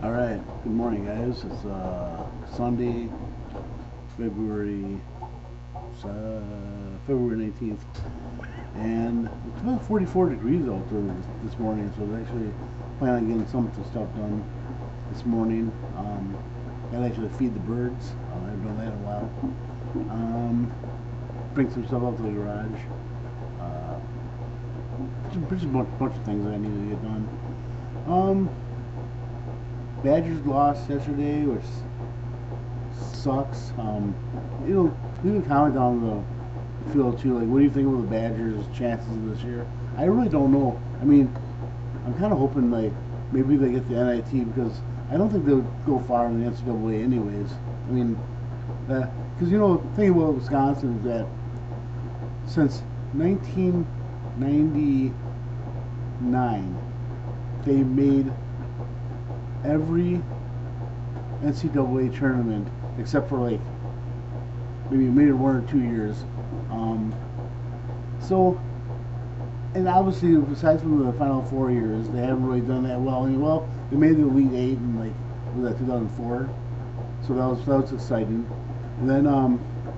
All right. Good morning, guys. It's Sunday, February February 19th, and it's about 44 degrees out there this morning. So I actually plan on getting some stuff done this morning. And actually feed the birds. I haven't done that in a while. Bring some stuff out to the garage. Uh, just a bunch of things that I need to get done. Um, Badgers lost yesterday, which sucks. Leave a comment down the field too. Like, what do you think of the Badgers' chances this year? I really don't know. I mean, I'm kind of hoping like maybe they get the NIT because I don't think they'll go far in the NCAA anyways. I mean, because the thing about Wisconsin is that since 1999, they made every NCAA tournament except for like maybe made it 1 or 2 years. So, and obviously, besides from the Final 4 years, they haven't really done that well. I mean, well, they made the Elite Eight in like was that 2004, so that was exciting. And then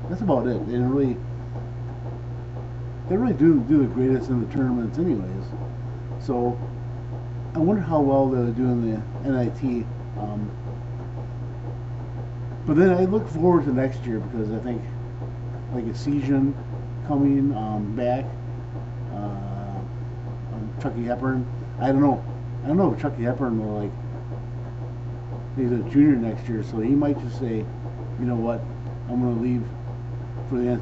that's about it. They really do the greatest in the tournaments, anyways. So I wonder how well they'll do in the NIT. But then I look forward to next year because I think like a season coming back. Chucky Hepburn. I don't know. I don't know if Chucky Hepburn will like. He's a junior next year, so he might just say, you know what, I'm going to leave for the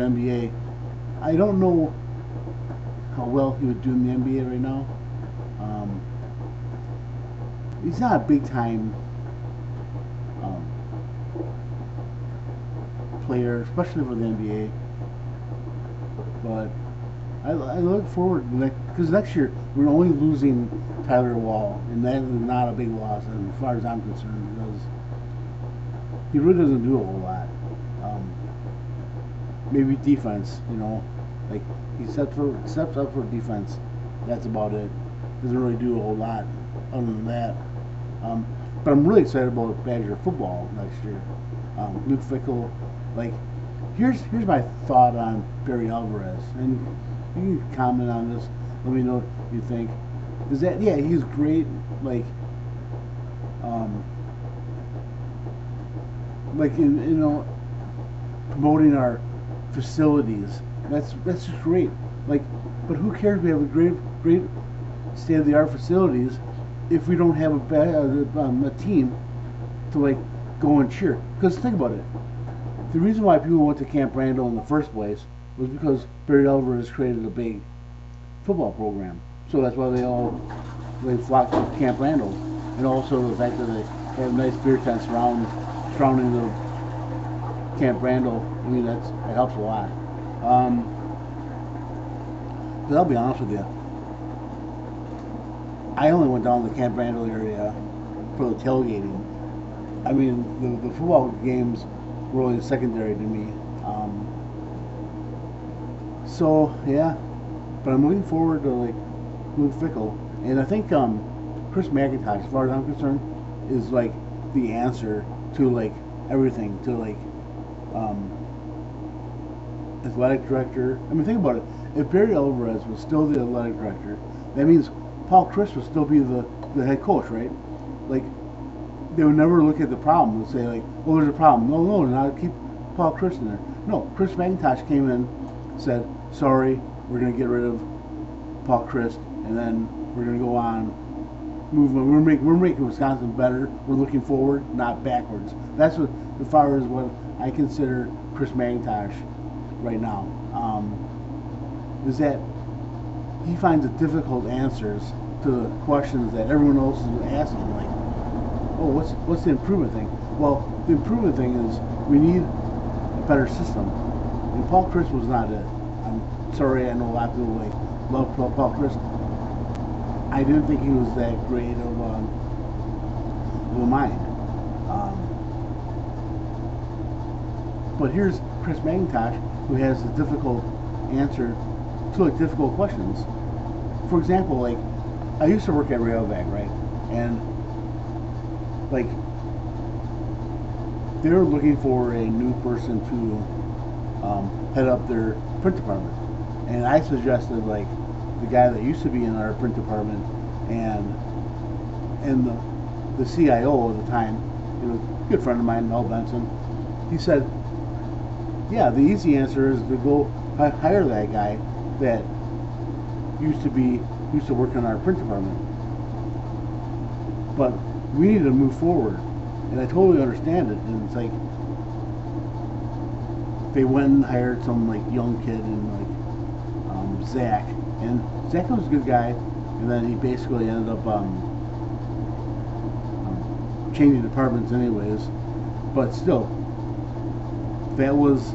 NBA. I don't know how well he would do in the NBA right now. He's not a big time player, especially for the NBA. But I look forward because next year we're only losing Tyler Wall, and that is not a big loss as far as I'm concerned because he really doesn't do a whole lot. Maybe defense, like he steps up for defense. That's about it. Doesn't really do a whole lot other than that. But I'm really excited about Badger football next year. Luke Fickell, like here's my thought on Barry Alvarez, and you can comment on this. Let me know what you think. Is that he's great, like in promoting our facilities. That's just great. Like, but who cares? We have a great state of the art facilities if we don't have a team to like go and cheer. Because think about it. The reason why people went to Camp Randall in the first place was because Barry Alvarez created a big football program. So that's why they flocked to Camp Randall, and also the fact that they have nice beer tents surrounding the Camp Randall. I mean, that helps a lot. But I'll be honest with you, I only went down to the Camp Randall area for the tailgating. I mean, the football games were really secondary to me. So yeah, but I'm looking forward to like Luke Fickell, and I think Chris McIntosh, as far as I'm concerned, is like the answer to like everything, to like athletic director. I mean, think about it. If Barry Alvarez was still the athletic director, that means Paul Chryst would still be the head coach, right? Like, they would never look at the problem and say like, "Oh, there's a problem." No, not keep Paul Chryst in there. No, Chris McIntosh came in, said, "Sorry, we're going to get rid of Paul Chryst, and then we're going to go on movement. We're making Wisconsin better. We're looking forward, not backwards." That's what, as far as what I consider Chris McIntosh right now. Is that he finds the difficult answers to the questions that everyone else is asking, like, "Oh, what's the improvement thing?" Well, the improvement thing is we need a better system, and Paul Chryst was not it. I'm sorry, I know a lot of people like love Paul Chryst. I didn't think he was that great of a mind. But here's Chris McIntosh, who has a difficult answer to like difficult questions. For example, like I used to work at Rayovac, right? And like they were looking for a new person to head up their print department, and I suggested like the guy that used to be in our print department and the CIO at the time, you know, good friend of mine, Mel Benson. He said, "Yeah, the easy answer is to go hire that guy that used to work in our print department. But we need to move forward." And I totally understand it. And it's like they went and hired some like young kid and like Zach, and Zach was a good guy, and then he basically ended up changing departments anyways. But still, that was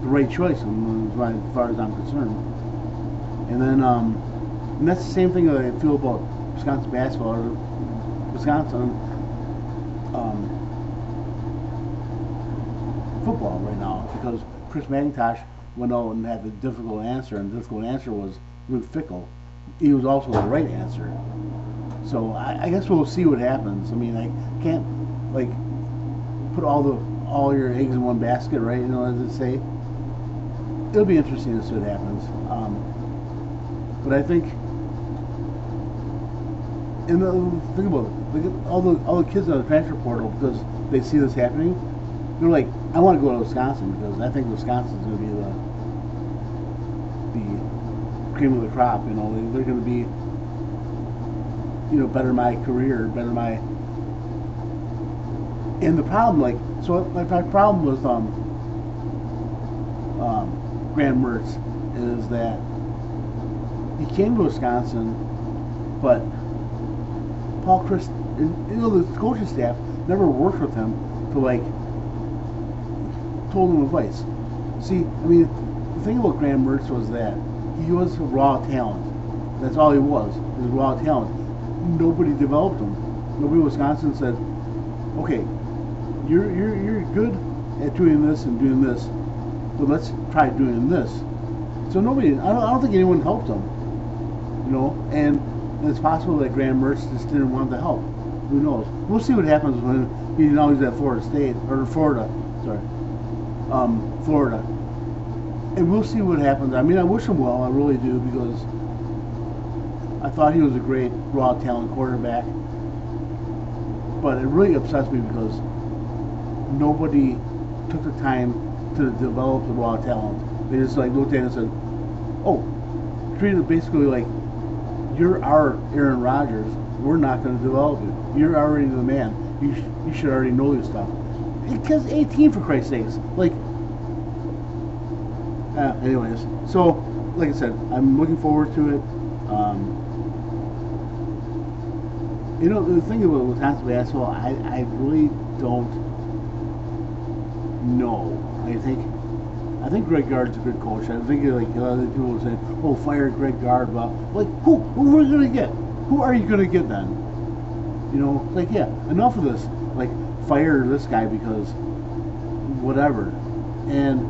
the right choice as far as I'm concerned. And then and that's the same thing that I feel about Wisconsin basketball or Wisconsin football right now, because Chris McIntosh went out and had the difficult answer, and the difficult answer was Luke Fickell. He was also the right answer. So I guess we'll see what happens. I mean, I can't like put all your eggs in one basket, right? You know, as they say. It'll be interesting to see what happens. But I think, and think about it, look at all the kids on the transfer portal, because they see this happening. They're like, I want to go to Wisconsin because I think Wisconsin's going to be the cream of the crop. You know, they're going to be, you know, better my career, better my. And the problem, like, so my problem with Graham Mertz is that he came to Wisconsin, but Paul Chryst, you know, the coaching staff never worked with him to like told him advice. See, I mean, the thing about Graham Mertz was that he was a raw talent. That's all he was. He was raw talent. Nobody developed him. Nobody in Wisconsin said, okay, you're good at doing this and doing this, but let's try doing this. So nobody, I don't think anyone helped him, you know, and it's possible that Graham Mertz just didn't want the help. Who knows? We'll see what happens when he's at Florida State, or Florida, sorry, Florida. And we'll see what happens. I mean, I wish him well, I really do, because I thought he was a great raw talent quarterback. But it really upsets me because nobody took the time to develop the raw talent. They just like looked at it and said, oh, treated it basically like, you're our Aaron Rodgers, we're not going to develop you. You're already the man. You should already know this stuff. Because 18, for Christ's sakes. Like, anyways. So, like I said, I'm looking forward to it. You know, the thing about Wisconsin basketball, I really don't know. I think Greg Gard's a good coach. I think like a lot of people would say, "Oh, fire Greg Gard." Well, like who are we gonna get? Who are you gonna get then? You know, like yeah, enough of this. Like fire this guy because whatever. And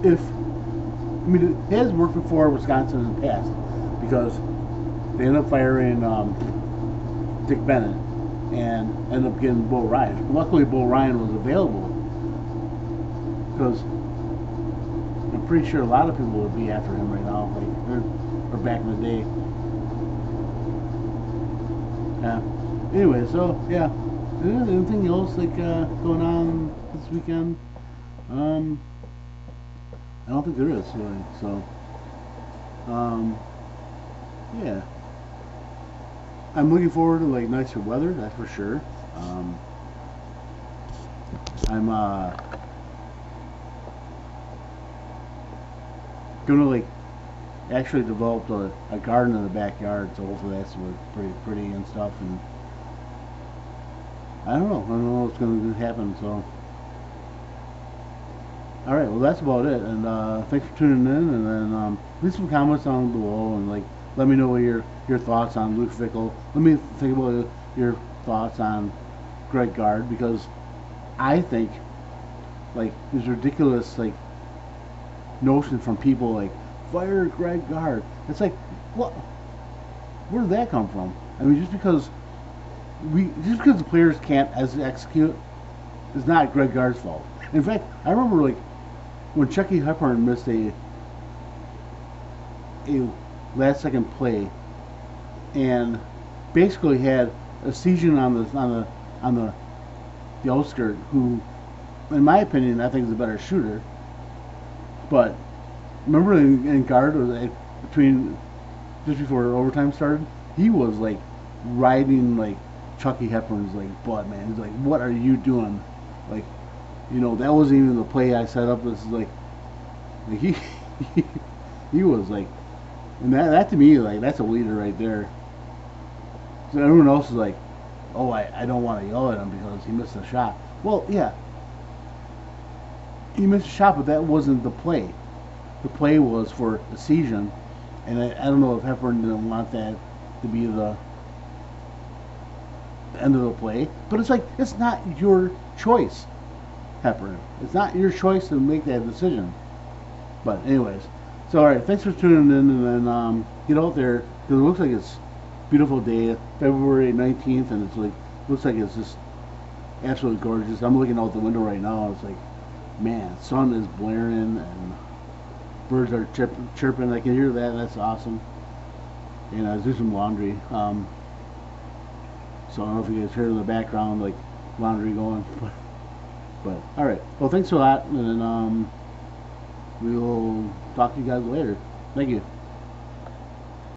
if I mean it has worked before Wisconsin in the past because they ended up firing Dick Bennett and ended up getting Bo Ryan. Luckily, Bo Ryan was available because I'm pretty sure a lot of people would be after him right now, like or back in the day. Yeah. Anyway, so yeah. Anything else like going on this weekend? I don't think there is really. So, yeah. I'm looking forward to like nicer weather, that's for sure. I'm gonna like actually develop a garden in the backyard, so hopefully that's pretty and stuff. And I don't know what's gonna happen. So, all right, well that's about it. And thanks for tuning in. And then leave some comments down below and like let me know what your thoughts on Luke Fickell. Let me think about your thoughts on Greg Gard, because I think like there's ridiculous like notion from people like fire Greg Gard. It's like what? Where did that come from? I mean, just because we just because the players can't execute is not Greg Gard's fault. In fact, I remember like when Chucky Hepburn missed a last second play and basically had a season on the outskirt, who, in my opinion, I think is a better shooter. But remember in guard, between just before overtime started, he was like riding like Chucky Hepburn's like butt, man. He's like, "What are you doing?" Like, that wasn't even the play I set up. This is like he he was like, and that to me, like, that's a leader right there. So everyone else is like, "Oh, I don't want to yell at him because he missed a shot." Well, yeah, he missed a shot, but that wasn't the play. The play was for the season, and I don't know if Hepburn didn't want that to be the end of the play, but it's like, it's not your choice, Hepburn. It's not your choice to make that decision. But anyways, so all right, thanks for tuning in, and then get out there because it looks like it's a beautiful day, February 19th, and it's like, looks like it's just absolutely gorgeous. I'm looking out the window right now. It's like, man, sun is blaring and birds are chirping. I can hear that. That's awesome. And I was doing some laundry. So I don't know if you guys heard in the background like laundry going, but all right. Well, thanks a lot, and then we will talk to you guys later. Thank you.